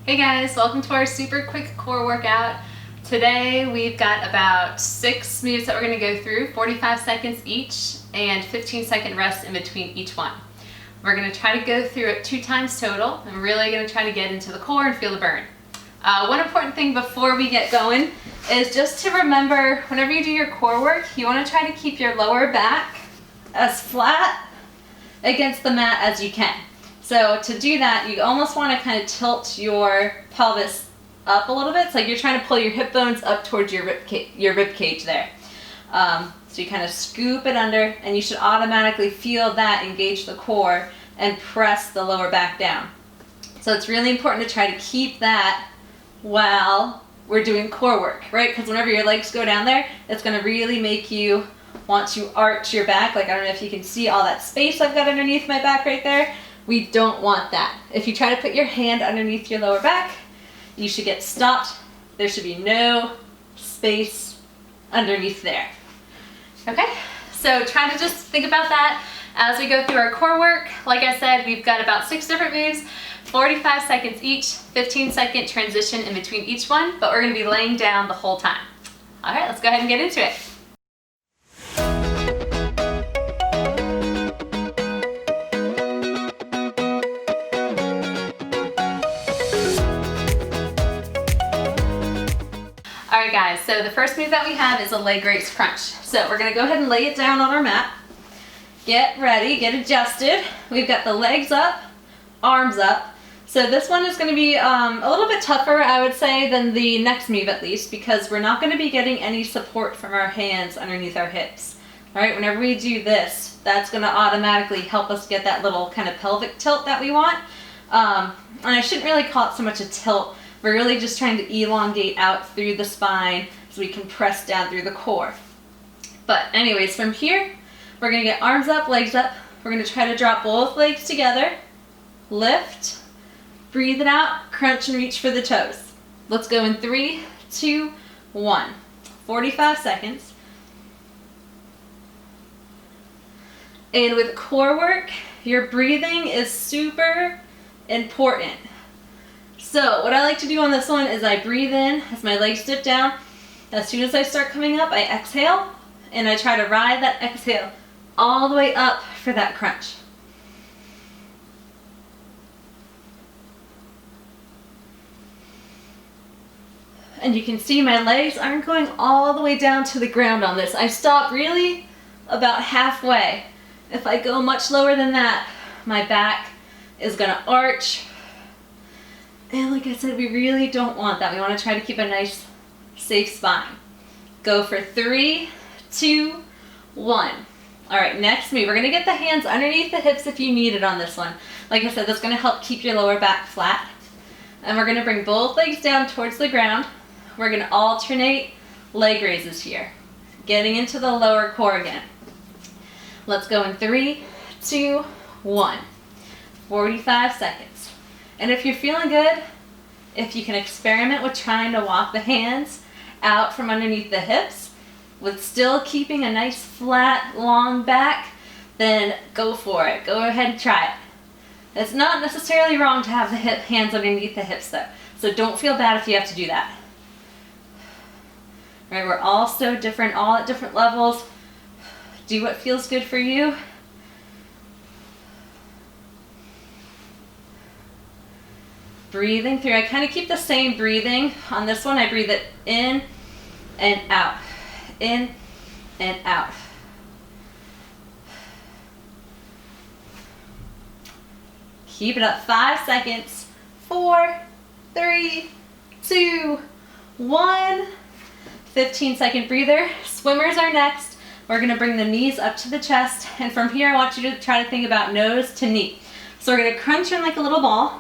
Hey guys, welcome to our super quick core workout. Today we've got about 6 moves that we're going to go through, 45 seconds each and 15-second rest in between each one. We're going to try to go through it 2 times total. I'm really going to try to get into the core and feel the burn. One important thing before we get going is just to remember whenever you do your core work, you want to try to keep your lower back as flat against the mat as you can. So to do that, you almost want to kind of tilt your pelvis up a little bit. It's like you're trying to pull your hip bones up towards your rib cage there. So you kind of scoop it under, and you should automatically feel that engage the core and press the lower back down. So it's really important to try to keep that while we're doing core work, right? Because whenever your legs go down there, it's going to really make you want to arch your back. Like, I don't know if you can see all that space I've got underneath my back right there. We don't want that. If you try to put your hand underneath your lower back, you should get stopped. There should be no space underneath there. Okay, so try to just think about that as we go through our core work. Like I said, we've got about 6 different moves, 45 seconds each, 15-second transition in between each one, but we're gonna be laying down the whole time. All right, let's go ahead and get into it. Alright guys, so the first move that we have is a leg Rakes Crunch. So we're going to go ahead and lay it down on our mat. Get ready, get adjusted. We've got the legs up, arms up. So this one is going to be a little bit tougher, I would say, than the next move at least, because we're not going to be getting any support from our hands underneath our hips. Alright, whenever we do this, that's going to automatically help us get that little kind of pelvic tilt that we want. And I shouldn't really call it so much a tilt. We're really just trying to elongate out through the spine so we can press down through the core. But anyways, from here, we're going to get arms up, legs up. We're going to try to drop both legs together. Lift, breathe it out, crunch and reach for the toes. Let's go in 3, 2, 1. 45 seconds. And with core work, your breathing is super important. So what I like to do on this one is I breathe in as my legs dip down. As soon as I start coming up, I exhale, and I try to ride that exhale all the way up for that crunch. And you can see my legs aren't going all the way down to the ground on this. I stop really about halfway. If I go much lower than that, my back is going to arch. And like I said, we really don't want that. We want to try to keep a nice, safe spine. Go for 3, 2, 1. All right, next move. We're going to get the hands underneath the hips if you need it on this one. Like I said, that's going to help keep your lower back flat. And we're going to bring both legs down towards the ground. We're going to alternate leg raises here, getting into the lower core again. Let's go in 3, 2, 1. 45 seconds. And if you're feeling good, if you can experiment with trying to walk the hands out from underneath the hips with still keeping a nice flat long back, then go for it. Go ahead and try it. It's not necessarily wrong to have the hands underneath the hips though, so don't feel bad if you have to do that. All right, we're all so different, all at different levels. Do what feels good for you. Breathing through. I kind of keep the same breathing. On this one, I breathe it in and out. In and out. Keep it up. 5 seconds. 4, 3, 2, 1. 15-second breather. Swimmers are next. We're going to bring the knees up to the chest. And from here, I want you to try to think about nose to knee. So we're going to crunch in like a little ball.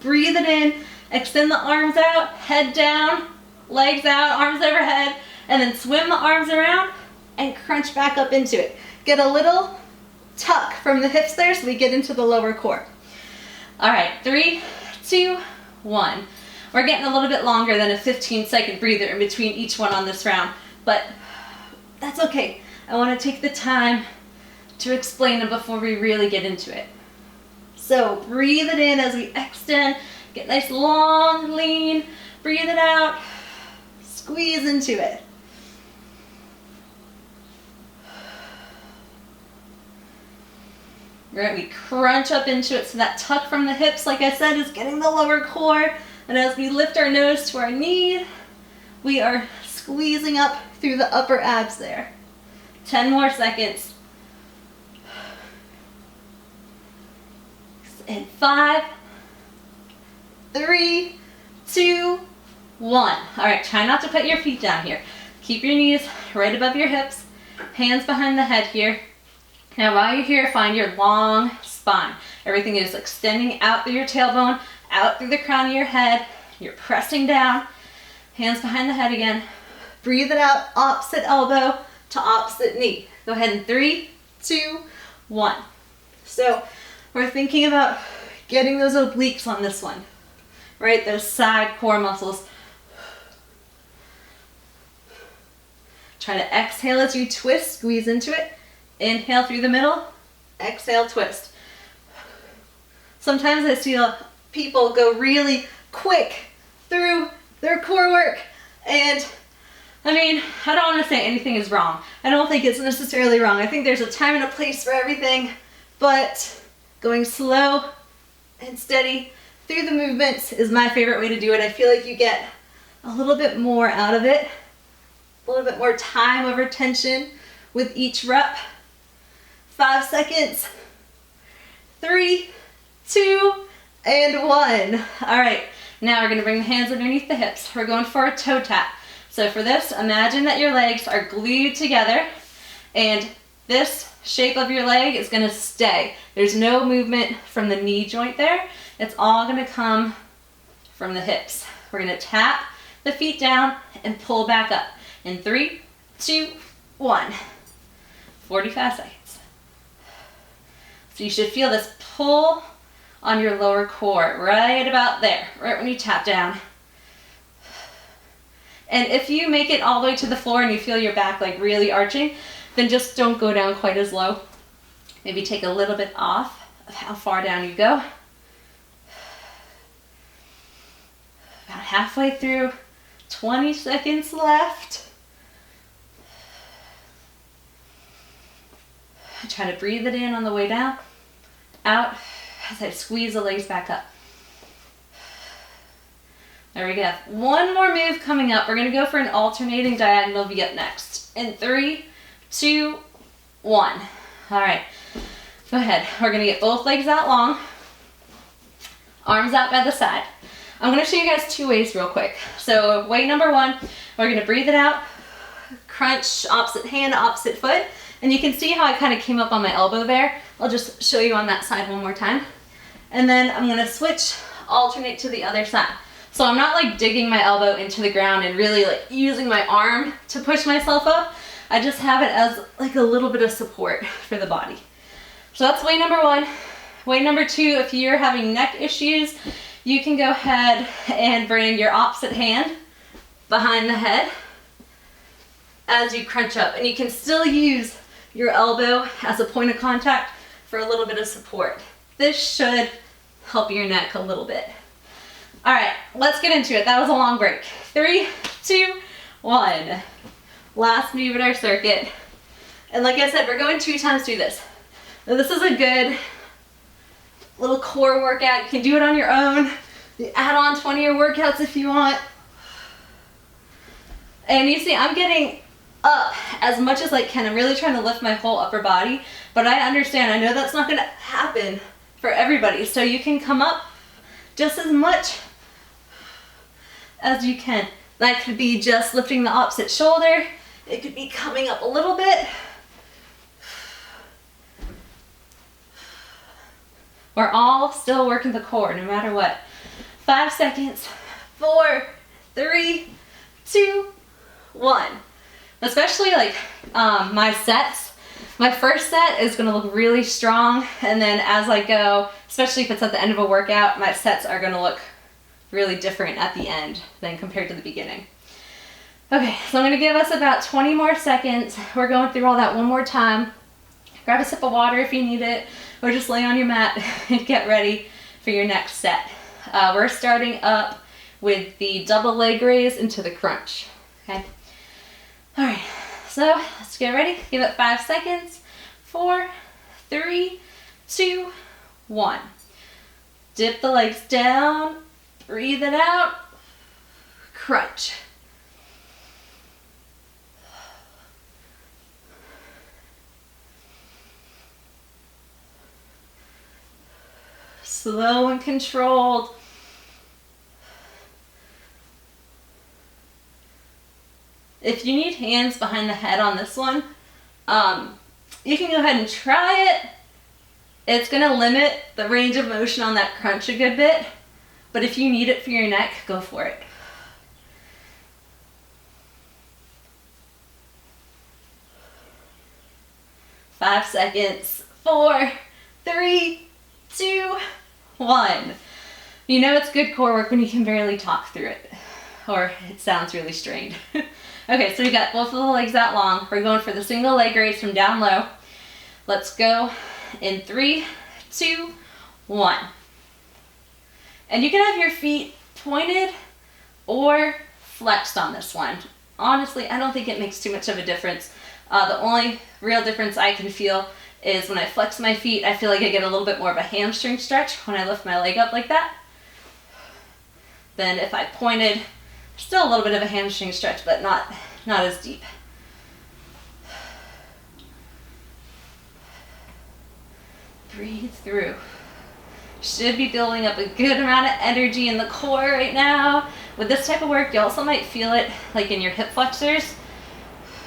Breathe it in, extend the arms out, head down, legs out, arms overhead, and then swim the arms around and crunch back up into it. Get a little tuck from the hips there so we get into the lower core. All right, 3, 2, 1. We're getting a little bit longer than a 15-second breather in between each one on this round, but that's okay. I want to take the time to explain them before we really get into it. So breathe it in as we extend, Get nice, long, lean. Breathe it out. Squeeze into it. Right, we crunch up into it, so that tuck from the hips, like I said, is getting the lower core. And as we lift our nose to our knee, we are squeezing up through the upper abs there. 10 more seconds. And 5, 3, 2, 1. All right, try not to put your feet down here. Keep your knees right above your hips, hands behind the head here. Now while you're here, find your long spine. Everything is extending out through your tailbone, out through the crown of your head. You're pressing down, hands behind the head again. Breathe it out, opposite elbow to opposite knee. Go ahead in 3, 2, 1. So we're thinking about getting those obliques on this one, right? Those side core muscles. Try to exhale as you twist, squeeze into it. Inhale through the middle, exhale, twist. Sometimes I see people go really quick through their core work, and I mean, I don't want to say anything is wrong. I don't think it's necessarily wrong. I think there's a time and a place for everything, but going slow and steady through the movements is my favorite way to do it. I feel like you get a little bit more out of it, a little bit more time over tension with each rep. 5 seconds, 3, 2, and 1. All right, now we're gonna bring the hands underneath the hips. We're going for a toe tap. So for this, imagine that your legs are glued together and this shape of your leg is gonna stay. There's no movement from the knee joint there. It's all gonna come from the hips. We're gonna tap the feet down and pull back up. In 3, 2, 1. 45 seconds. So you should feel this pull on your lower core, right about there, right when you tap down. And if you make it all the way to the floor and you feel your back like really arching, then just don't go down quite as low. Maybe take a little bit off of how far down you go. About halfway through, 20 seconds left. Try to breathe it in on the way down, out, as I squeeze the legs back up. There we go. One more move coming up. We're gonna go for an alternating diagonal V up next. In 3, 2, 1. All right, go ahead. We're gonna get both legs out long, arms out by the side. I'm gonna show you guys 2 ways real quick. So way number 1, we're gonna breathe it out, crunch opposite hand, opposite foot. And you can see how I kind of came up on my elbow there. I'll just show you on that side one more time. And then I'm gonna switch, alternate to the other side. So I'm not like digging my elbow into the ground and really like using my arm to push myself up. I just have it as like a little bit of support for the body. So that's way number 1. Way number 2, if you're having neck issues, you can go ahead and bring your opposite hand behind the head as you crunch up. And you can still use your elbow as a point of contact for a little bit of support. This should help your neck a little bit. All right, let's get into it. That was a long break. 3, 2, 1. Last move in our circuit. And like I said, we're going 2 times through this. Now this is a good little core workout. You can do it on your own. You add on 20 of your workouts if you want. And you see, I'm getting up as much as I can. I'm really trying to lift my whole upper body, but I understand, I know that's not gonna happen for everybody. So you can come up just as much as you can. That could be just lifting the opposite shoulder. It could be coming up a little bit. We're all still working the core no matter what. 5 seconds, 4, 3, 2, 1. Especially like my sets. My first set is gonna look really strong, and then as I go, especially if it's at the end of a workout, my sets are gonna look really different at the end than compared to the beginning. Okay, so I'm gonna give us about 20 more seconds. We're going through all that one more time. Grab a sip of water if you need it, or just lay on your mat and get ready for your next set. We're starting up with the double leg raise into the crunch. Okay. All right. So let's get ready. Give it 5 seconds. 4, 3, 2, 1. Dip the legs down. Breathe it out. Crunch. Slow and controlled. If you need hands behind the head on this one, you can go ahead and try it. It's going to limit the range of motion on that crunch a good bit, but if you need it for your neck, go for it. Five seconds. 4, 3, 2, 1. You know it's good core work when you can barely talk through it, or it sounds really strained. Okay, so we got both of the legs that long. We're going for the single leg raise from down low. Let's go in 3, 2, 1. And you can have your feet pointed or flexed on this one. Honestly, I don't think it makes too much of a difference. The only real difference I can feel is when I flex my feet, I feel like I get a little bit more of a hamstring stretch when I lift my leg up like that. Then if I pointed, still a little bit of a hamstring stretch, but not as deep. Breathe through. Should be building up a good amount of energy in the core right now. With this type of work, you also might feel it like in your hip flexors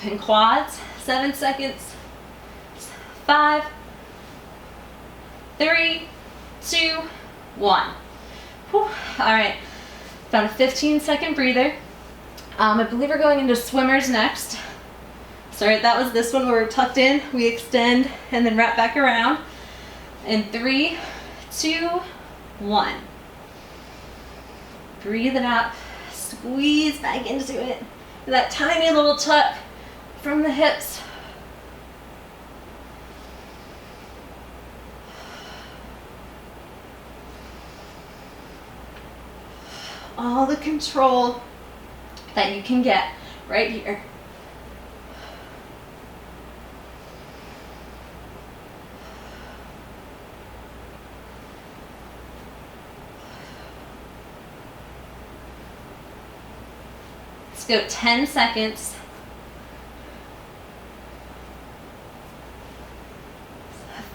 and quads. 7 seconds. 5, 3, 2, 1. Whew. All right. Found a 15-second breather. I believe we're going into swimmers next. Sorry, that was this one where we're tucked in. We extend and then wrap back around. In 3, 2, 1. Breathe it out. Squeeze back into it. That tiny little tuck from the hips. All the control that you can get right here. Let's go 10 seconds.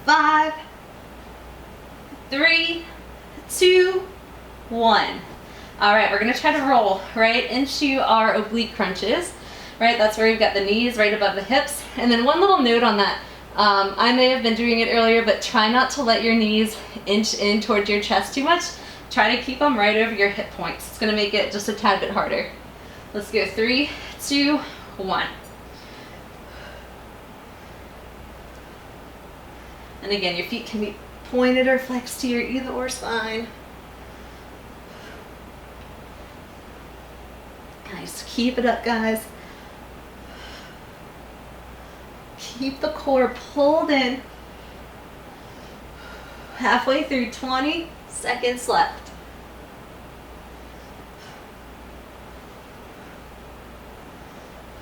5, 3, 2, 1. All right, we're gonna try to roll right into our oblique crunches, right? That's where we've got the knees right above the hips. And then one little note on that, I may have been doing it earlier, but try not to let your knees inch in towards your chest too much. Try to keep them right over your hip points. It's gonna make it just a tad bit harder. Let's go 3, 2, 1. And again, your feet can be pointed or flexed to your either or spine. Nice. Keep it up, guys. Keep the core pulled in. Halfway through, 20 seconds left.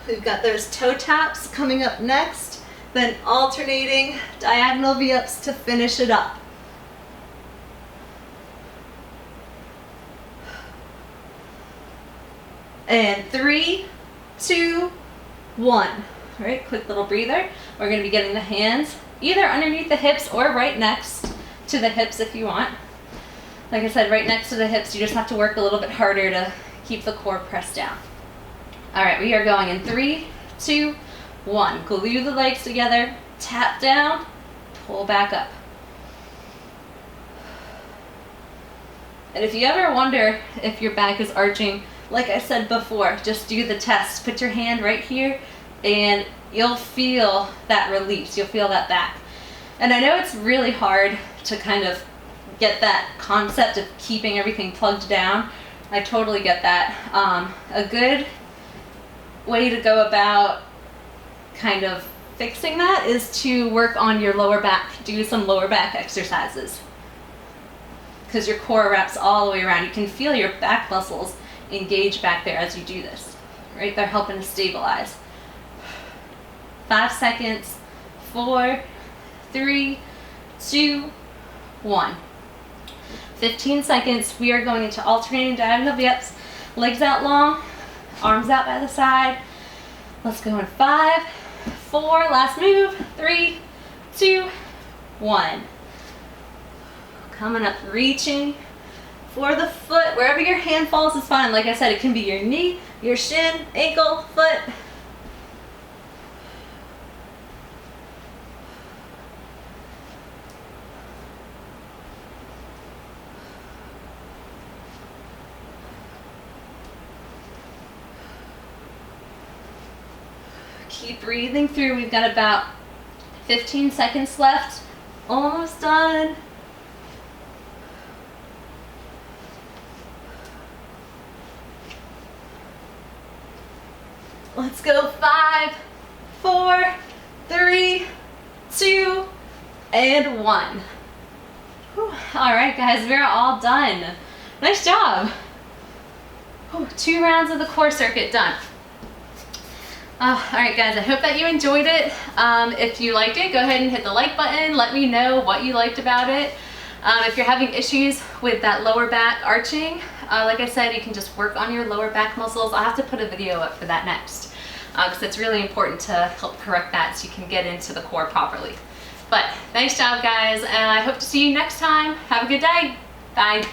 We've got those toe taps coming up next, then alternating diagonal V-ups to finish it up. And 3, 2, 1. All right, quick little breather. We're going to be getting the hands either underneath the hips or right next to the hips if you want. Like I said, right next to the hips, you just have to work a little bit harder to keep the core pressed down. All right, we are going in 3, 2, 1. Glue the legs together, tap down, pull back up. And if you ever wonder if your back is arching, like I said before, just do the test. Put your hand right here and you'll feel that release. You'll feel that back. And I know it's really hard to kind of get that concept of keeping everything plugged down. I totally get that. A good way to go about kind of fixing that is to work on your lower back. Do some lower back exercises. because your core wraps all the way around. You can feel your back muscles engage back there as you do this. Right? They're helping to stabilize. 5 seconds. 4, 3, 2, 1. 15 seconds. We are going into alternating diagonal V-ups. Legs out long, arms out by the side. Let's go in 5, 4, last move. 3, 2, 1. Coming up, reaching for the foot. Wherever your hand falls is fine. Like I said, it can be your knee, your shin, ankle, foot. Keep breathing through. We've got about 15 seconds left. Almost done. Let's go. 5, 4, 3, 2, and 1. Whew. All right, guys, we're all done. Nice job. Whew, 2 rounds of the core circuit done. All right, guys, I hope that you enjoyed it. If you liked it, go ahead and hit the like button. Let me know what you liked about it. If you're having issues with that lower back arching, like I said, you can just work on your lower back muscles. I'll have to put a video up for that next, because it's really important to help correct that so you can get into the core properly. But nice job, guys, and I hope to see you next time. Have a good day. Bye.